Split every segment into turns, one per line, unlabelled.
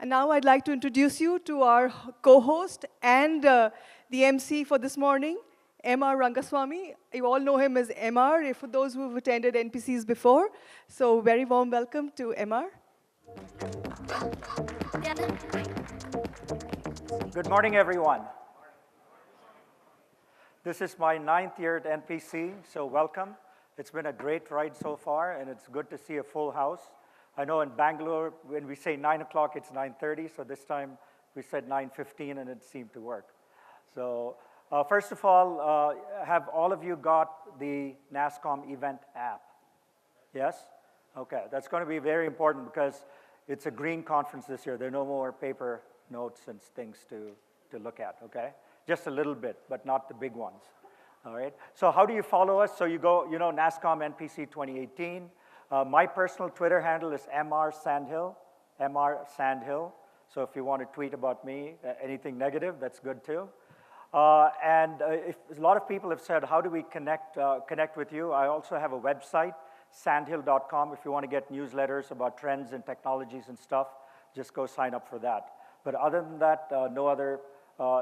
And now I'd like to introduce you to our co-host and the MC for this morning, MR Rangaswami. You all know him as MR, for those who've attended NPCs before. So very warm welcome to MR.
Good morning, everyone. This is my 9th year at NPC, so welcome. It's been a great ride so far, and it's good to see a full house. I know in Bangalore, when we say 9 o'clock, it's 9:30, so this time we said 9:15, and it seemed to work. So first of all, have all of you got the NASSCOM event app? Yes? Okay, that's going to be very important because it's a green conference this year. There are no more paper notes and things to look at, okay? Just a little bit, but not the big ones, all right? So how do you follow us? So you go, NASSCOM NPC 2018. My personal Twitter handle is MR Sandhill. So if you want to tweet about me, anything negative, that's good too. If a lot of people have said, how do we connect with you? I also have a website, sandhill.com. If you want to get newsletters about trends and technologies and stuff, just go sign up for that. But other than that,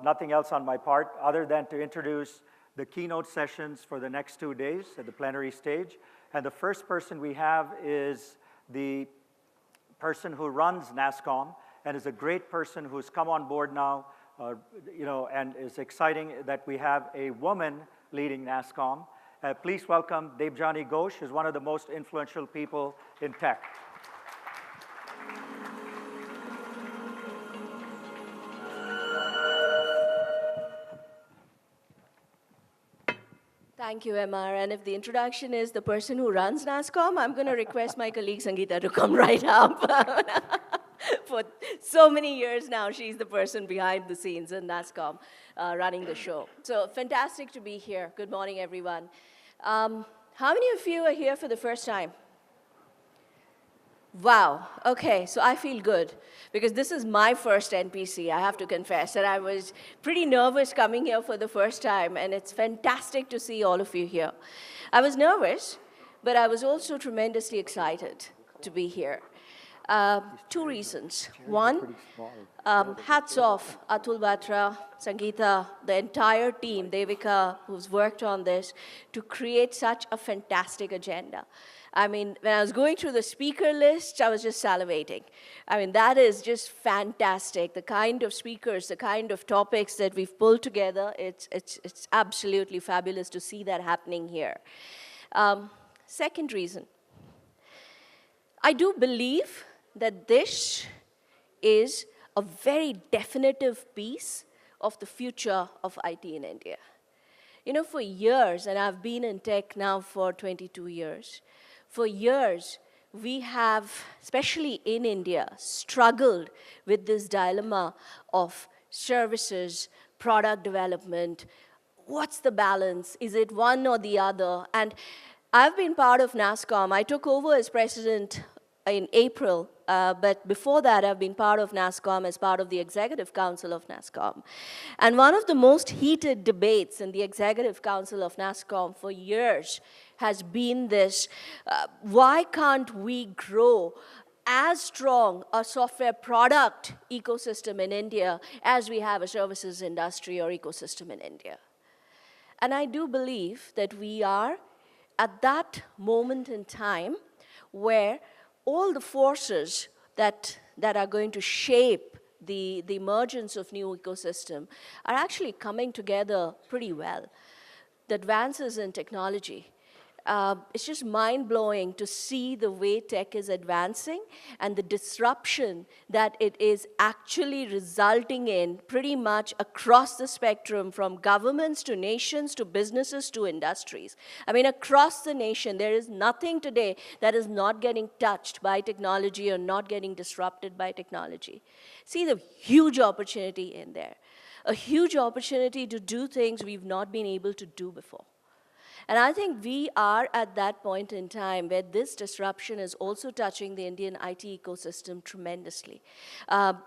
nothing else on my part, other than to introduce the keynote sessions for the next 2 days at the plenary stage. And the first person we have is the person who runs NASSCOM and is a great person who's come on board now, and it's exciting that we have a woman leading NASSCOM. Please welcome Debjani Ghosh, who's one of the most influential people in tech.
Thank you, MR. And if the introduction is the person who runs NASSCOM, I'm going to request my colleague Sangeeta to come right up. For so many years now, she's the person behind the scenes in NASSCOM running the show. So fantastic to be here. Good morning, everyone. How many of you are here for the first time? Wow, okay, so I feel good because this is my first NPC, I have to confess, and I was pretty nervous coming here for the first time, and it's fantastic to see all of you here. I was nervous, but I was also tremendously excited to be here. 2 reasons. One, hats off Atul, Batra, Sangeeta, the entire team, Devika, who's worked on this, to create such a fantastic agenda. I mean, when I was going through the speaker list, I was just salivating. I mean, that is just fantastic. The kind of speakers, the kind of topics that we've pulled together, it's absolutely fabulous to see that happening here. Second reason, I do believe that this is a very definitive piece of the future of IT in India. For years, and I've been in tech now for 22 years, for years, we have, especially in India, struggled with this dilemma of services, product development. What's the balance? Is it one or the other? And I've been part of NASSCOM. I took over as president in April, but before that, I've been part of NASSCOM as part of the Executive Council of NASSCOM. And one of the most heated debates in the Executive Council of NASSCOM for years has been this, why can't we grow as strong a software product ecosystem in India as we have a services industry or ecosystem in India? And I do believe that we are at that moment in time where all the forces that are going to shape the emergence of new ecosystem are actually coming together pretty well. The advances in technology, it's just mind-blowing to see the way tech is advancing and the disruption that it is actually resulting in pretty much across the spectrum, from governments to nations to businesses to industries. I mean, across the nation, there is nothing today that is not getting touched by technology or not getting disrupted by technology. See the huge opportunity in there, a huge opportunity to do things we've not been able to do before. And I think we are at that point in time where this disruption is also touching the Indian IT ecosystem tremendously,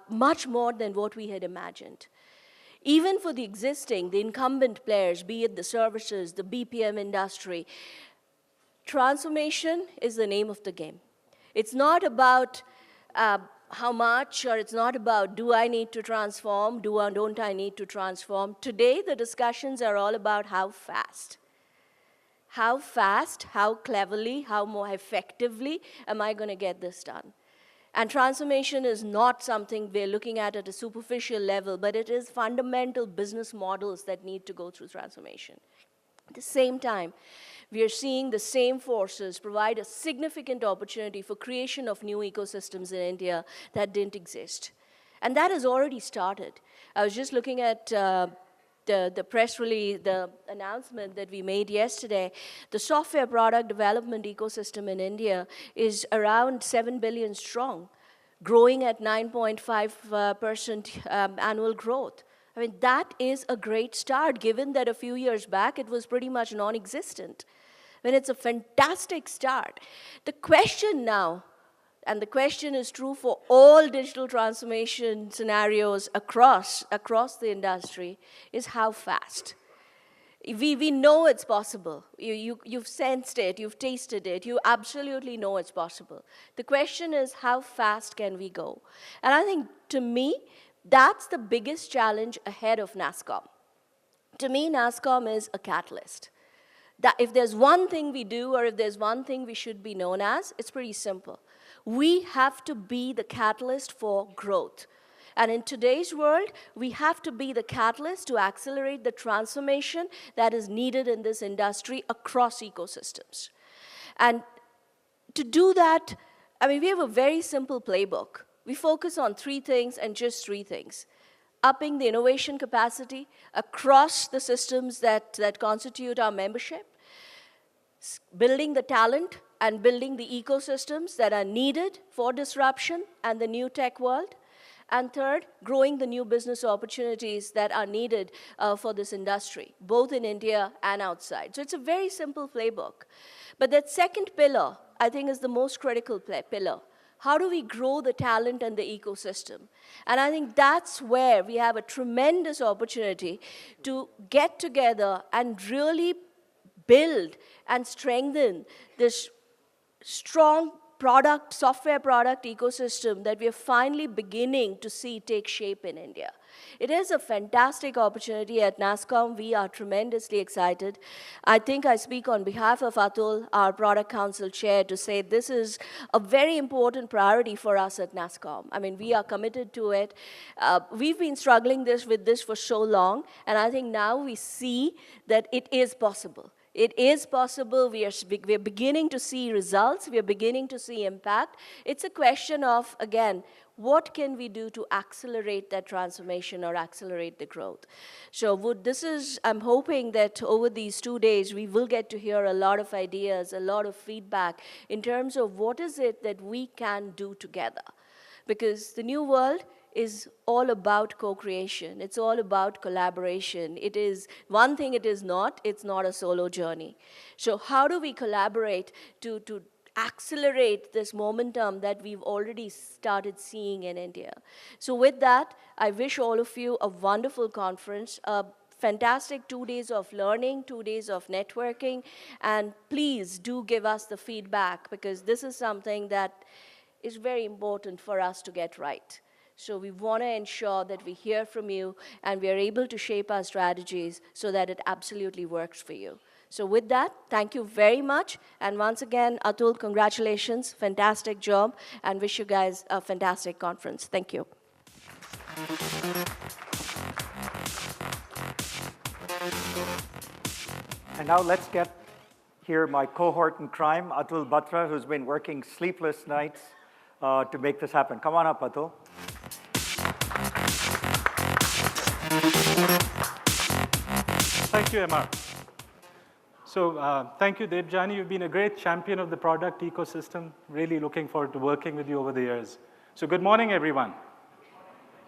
much more than what we had imagined. Even for the existing, the incumbent players, be it the services, the BPM industry, transformation is the name of the game. It's not about how much, or it's not about do I need to transform, don't I need to transform. Today, the discussions are all about how fast. How fast, how cleverly, how more effectively am I going to get this done? And transformation is not something we're looking at a superficial level, but it is fundamental business models that need to go through transformation. At the same time, we are seeing the same forces provide a significant opportunity for creation of new ecosystems in India that didn't exist. And that has already started. I was just looking at the press release, the announcement that we made yesterday. The software product development ecosystem in India is around 7 billion strong, growing at 9.5% annual growth. I mean, that is a great start, given that a few years back it was pretty much non-existent. I mean, it's a fantastic start. The question now, and the question is true for all digital transformation scenarios across the industry, is how fast. We know it's possible. You've sensed it, you've tasted it, you absolutely know it's possible. The question is, how fast can we go? And I think, to me, that's the biggest challenge ahead of NASSCOM. To me, NASSCOM is a catalyst. That if there's one thing we do, or if there's one thing we should be known as, it's pretty simple. We have to be the catalyst for growth. And in today's world, we have to be the catalyst to accelerate the transformation that is needed in this industry across ecosystems. And to do that, I mean, we have a very simple playbook. We focus on 3 things and just 3 things. Upping the innovation capacity across the systems that constitute our membership, building the talent and building the ecosystems that are needed for disruption and the new tech world, and third, growing the new business opportunities that are needed for this industry, both in India and outside. So it's a very simple playbook. But that second pillar, I think, is the most critical pillar. How do we grow the talent and the ecosystem? And I think that's where we have a tremendous opportunity to get together and really build and strengthen this strong software product ecosystem that we are finally beginning to see take shape in India. It is a fantastic opportunity at NASSCOM. We are tremendously excited. I think I speak on behalf of Atul, our Product Council Chair, to say this is a very important priority for us at NASSCOM. I mean, we are committed to it. We've been struggling with this for so long, and I think now we see that it is possible. It is possible. We are beginning to see results. We are beginning to see impact. It's a question of, again, what can we do to accelerate that transformation or accelerate the growth? So I'm hoping that over these 2 days, we will get to hear a lot of ideas, a lot of feedback in terms of what is it that we can do together. Because the new world is all about co-creation. It's all about collaboration. It is one thing it's not a solo journey. So how do we collaborate to accelerate this momentum that we've already started seeing in India? So with that, I wish all of you a wonderful conference, a fantastic 2 days of learning, 2 days of networking, and please do give us the feedback, because this is something that is very important for us to get right. So we want to ensure that we hear from you and we are able to shape our strategies so that it absolutely works for you. So with that, thank you very much. And once again, Atul, congratulations. Fantastic job. And wish you guys a fantastic conference. Thank you.
And now let's hear my cohort in crime, Atul Batra, who's been working sleepless nights to make this happen. Come on up, Atul.
Thank you, MR. So thank you, Debjani. You've been a great champion of the product ecosystem. Really looking forward to working with you over the years. So good morning, everyone.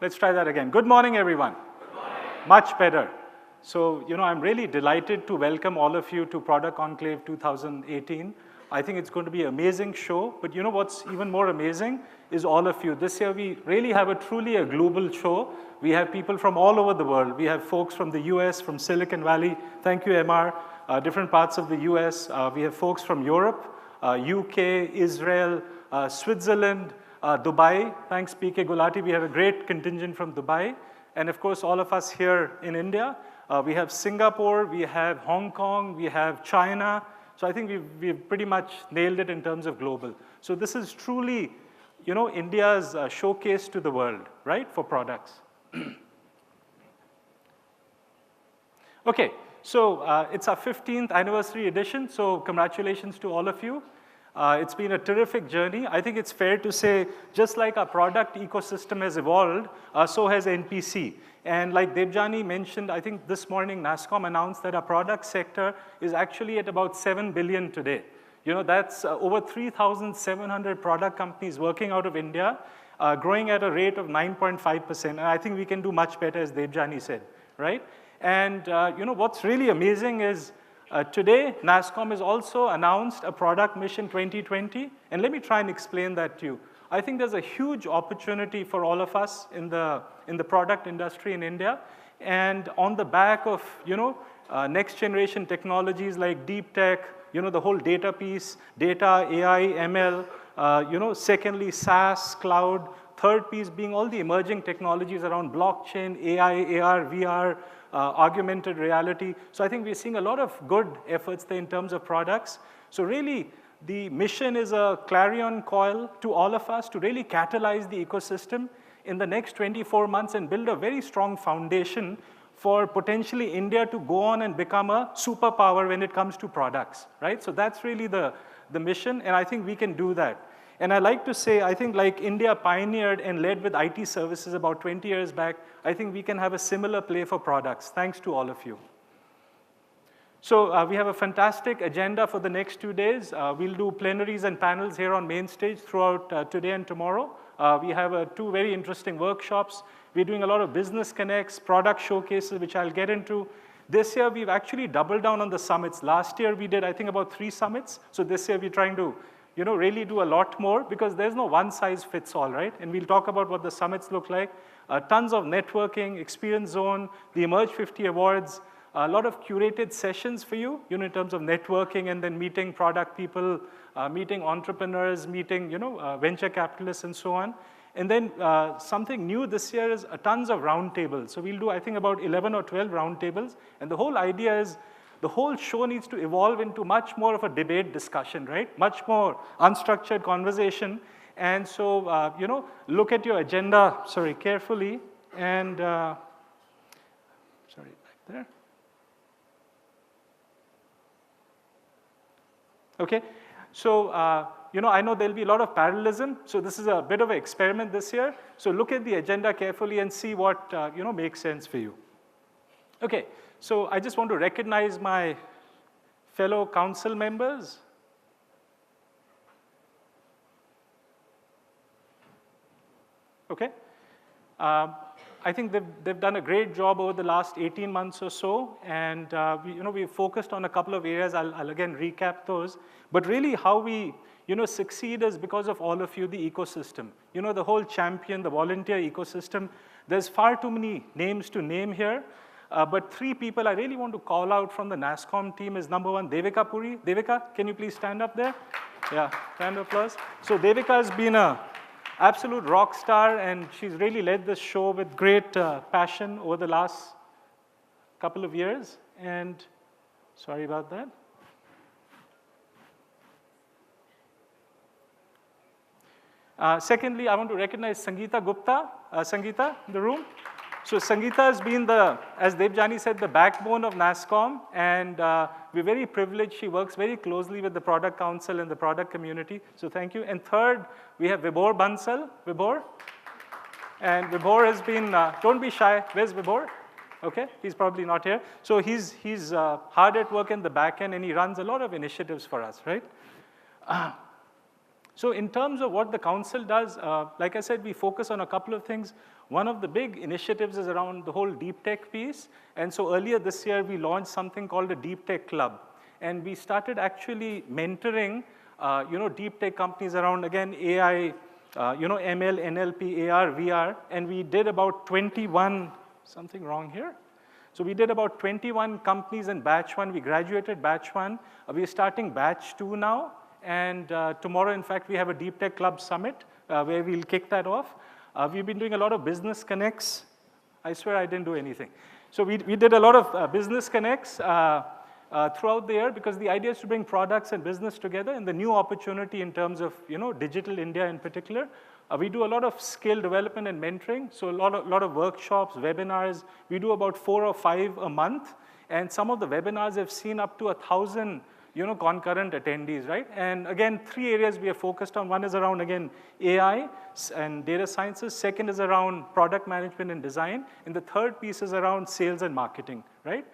Let's try that again. Good morning, everyone. Good morning. Much better. So, I'm really delighted to welcome all of you to Product Conclave 2018. I think it's going to be an amazing show, but what's even more amazing is all of you. This year we really have truly a global show. We have people from all over the world. We have folks from the US, from Silicon Valley. Thank you, MR. Different parts of the US. We have folks from Europe, UK, Israel, Switzerland, Dubai, thanks PK Gulati, we have a great contingent from Dubai. And of course, all of us here in India. We have Singapore, we have Hong Kong, we have China. So I think we've pretty much nailed it in terms of global. So this is truly, India's showcase to the world, right, for products. Okay, so it's our 15th anniversary edition, so congratulations to all of you. It's been a terrific journey. I think it's fair to say, just like our product ecosystem has evolved, so has NPC. And like Debjani mentioned, I think this morning NASSCOM announced that our product sector is actually at about 7 billion today. That's over 3,700 product companies working out of India, growing at a rate of 9.5%. And I think we can do much better, as Debjani said, right? And what's really amazing is today, NASSCOM has also announced a product mission 2020. And let me try and explain that to you. I think there's a huge opportunity for all of us in the product industry in India. And on the back of, next generation technologies like deep tech, the whole data piece, data, AI, ML, secondly, SaaS, cloud, third piece being all the emerging technologies around blockchain, AI, AR, VR, augmented reality. So I think we're seeing a lot of good efforts there in terms of products. So really, the mission is a clarion call to all of us to really catalyze the ecosystem in the next 24 months and build a very strong foundation for potentially India to go on and become a superpower when it comes to products, right? So that's really the mission, and I think we can do that. And I like to say, I think like India pioneered and led with IT services about 20 years back, I think we can have a similar play for products, thanks to all of you. So we have a fantastic agenda for the next 2 days. We'll do plenaries and panels here on main stage throughout today and tomorrow. We have 2 very interesting workshops. We're doing a lot of business connects, product showcases, which I'll get into. This year, we've actually doubled down on the summits. Last year, we did, I think, about 3 summits. So this year, we're trying to really do a lot more because there's no one size fits all, right? And we'll talk about what the summits look like. Tons of networking, experience zone, the Emerge 50 awards, a lot of curated sessions for you, in terms of networking and then meeting product people, meeting entrepreneurs, meeting, venture capitalists and so on. And then something new this year is tons of roundtables. So we'll do, I think, about 11 or 12 roundtables. And the whole idea is the whole show needs to evolve into much more of a debate discussion, right? Much more unstructured conversation. And so, look at your agenda, carefully. And, back there. Okay, so I know there'll be a lot of parallelism, so this is a bit of an experiment this year. So look at the agenda carefully and see what makes sense for you. Okay, so I just want to recognize my fellow council members. Okay. I think they've done a great job over the last 18 months or so, and we've focused on a couple of areas. I'll again recap those. But really how we succeed is because of all of you, the ecosystem. The whole champion, the volunteer ecosystem. There's far too many names to name here, but 3 people I really want to call out from the NASSCOM team is number 1, Devika Puri. Devika, can you please stand up there? Yeah, round of applause. So Devika has been a absolute rock star, and she's really led this show with great passion over the last couple of years. And sorry about that. Secondly, I want to recognize Sangeeta Gupta. Sangeeta in the room. So Sangeeta has been as Debjani said, the backbone of NASSCOM, and we're very privileged. She works very closely with the product council and the product community, so thank you. And third, we have Vibhor Bansal. Vibhor? And Vibhor has been, don't be shy, where's Vibhor? Okay, he's probably not here. So he's hard at work in the back end, and he runs a lot of initiatives for us, right? So in terms of what the council does, like I said, we focus on a couple of things. One of the big initiatives is around the whole deep tech piece. And so earlier this year, we launched something called a deep tech club. And we started actually mentoring, deep tech companies around, again, AI, ML, NLP, AR, VR. And we did about 21, something wrong here? So we did about 21 companies in batch 1. We graduated batch 1. We're starting batch 2 now. And tomorrow, in fact, we have a Deep Tech Club Summit where we'll kick that off. We've been doing a lot of business connects. I swear I didn't do anything. So we did a lot of business connects throughout the year, because the idea is to bring products and business together, and the new opportunity in terms of digital India in particular. We do a lot of skill development and mentoring, so a lot of workshops, webinars. We do about 4 or 5 a month, and some of the webinars have seen up to 1,000 concurrent attendees, right? And again, 3 areas we are focused on. One is around, again, AI and data sciences. Second is around product management and design. And the third piece is around sales and marketing, right?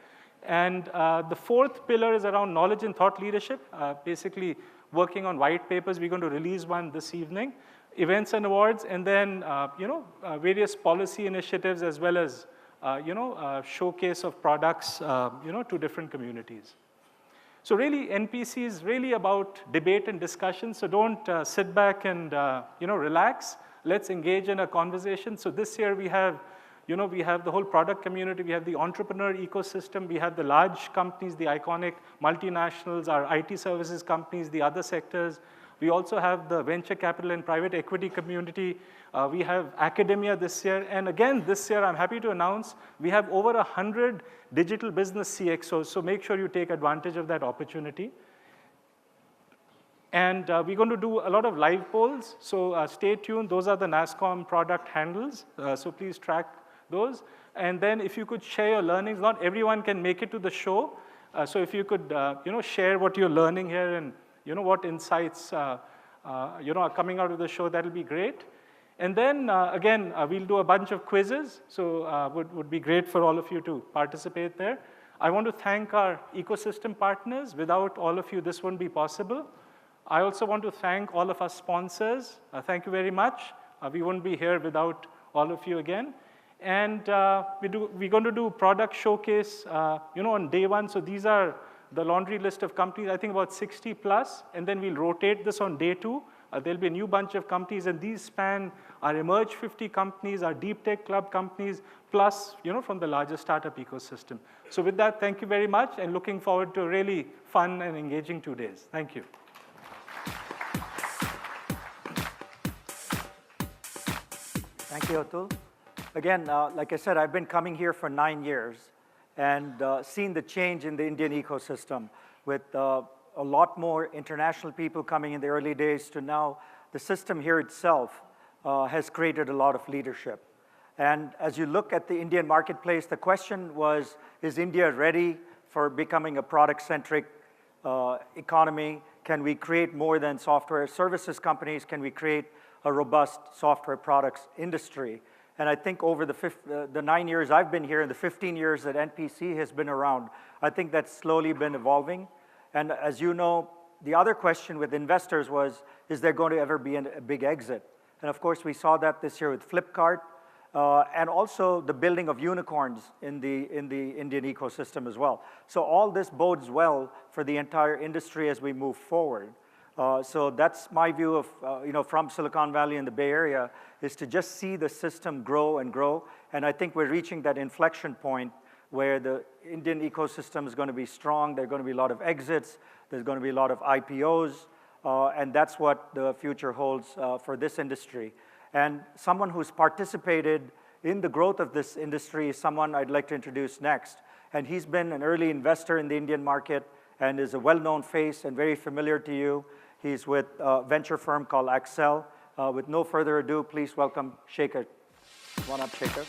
And the fourth pillar is around knowledge and thought leadership, basically working on white papers. We're going to release one this evening. Events and awards, and then, various policy initiatives, as well as, showcase of products, to different communities. So really, NPC is really about debate and discussion. So don't sit back and relax. Let's engage in a conversation. So this year we have, we have the whole product community. We have the entrepreneur ecosystem. We have the large companies, the iconic multinationals, our IT services companies, the other sectors. We also have the venture capital and private equity community. We have academia this year. And again, this year, I'm happy to announce, we have over 100 digital business CXOs. So make sure you take advantage of that opportunity. And we're going to do a lot of live polls. So stay tuned. Those are the NASSCOM product handles. So please track those. And then if you could share your learnings. Not everyone can make it to the show. So if you could share what you're learning here, and what insights are coming out of the show, that'll be great. And then, again, we'll do a bunch of quizzes, so would be great for all of you to participate there. I want to thank our ecosystem partners. Without all of you, this wouldn't be possible. I also want to thank all of our sponsors. Thank you very much. We wouldn't be here without all of you again. And we're going to do product showcase, on day 1. So these are the laundry list of companies, I think about 60 plus, and then we'll rotate this on day 2. There'll be a new bunch of companies, and these span our Emerge 50 companies, our Deep Tech Club companies, plus, from the larger startup ecosystem. So with that, thank you very much, and looking forward to a really fun and engaging 2 days. Thank you.
Thank you, Atul. Again, like I said, I've been coming here for 9 years. And seen the change in the Indian ecosystem with a lot more international people coming in the early days to now the system here itself has created a lot of leadership. And as you look at the Indian marketplace, the question was, is India ready for becoming a product-centric economy? Can we create more than software services companies? Can we create a robust software products industry? And I think over the 9 years I've been here and the 15 years that NPC has been around, I think that's slowly been evolving. And as you know, the other question with investors was, is there going to ever be a big exit? And of course, we saw that this year with Flipkart, and also the building of unicorns in the Indian ecosystem as well. So all this bodes well for the entire industry as we move forward. So that's my view of, from Silicon Valley and the Bay Area, is to just see the system grow and grow. And I think we're reaching that inflection point where the Indian ecosystem is going to be strong. There are going to be a lot of exits. There's going to be a lot of IPOs. And that's what the future holds for this industry. And someone who's participated in the growth of this industry is someone I'd like to introduce next. And he's been an early investor in the Indian market and is a well-known face and very familiar to you. He's with a venture firm called Accel. With no further ado, please welcome Shekhar. Come on up, Shekhar.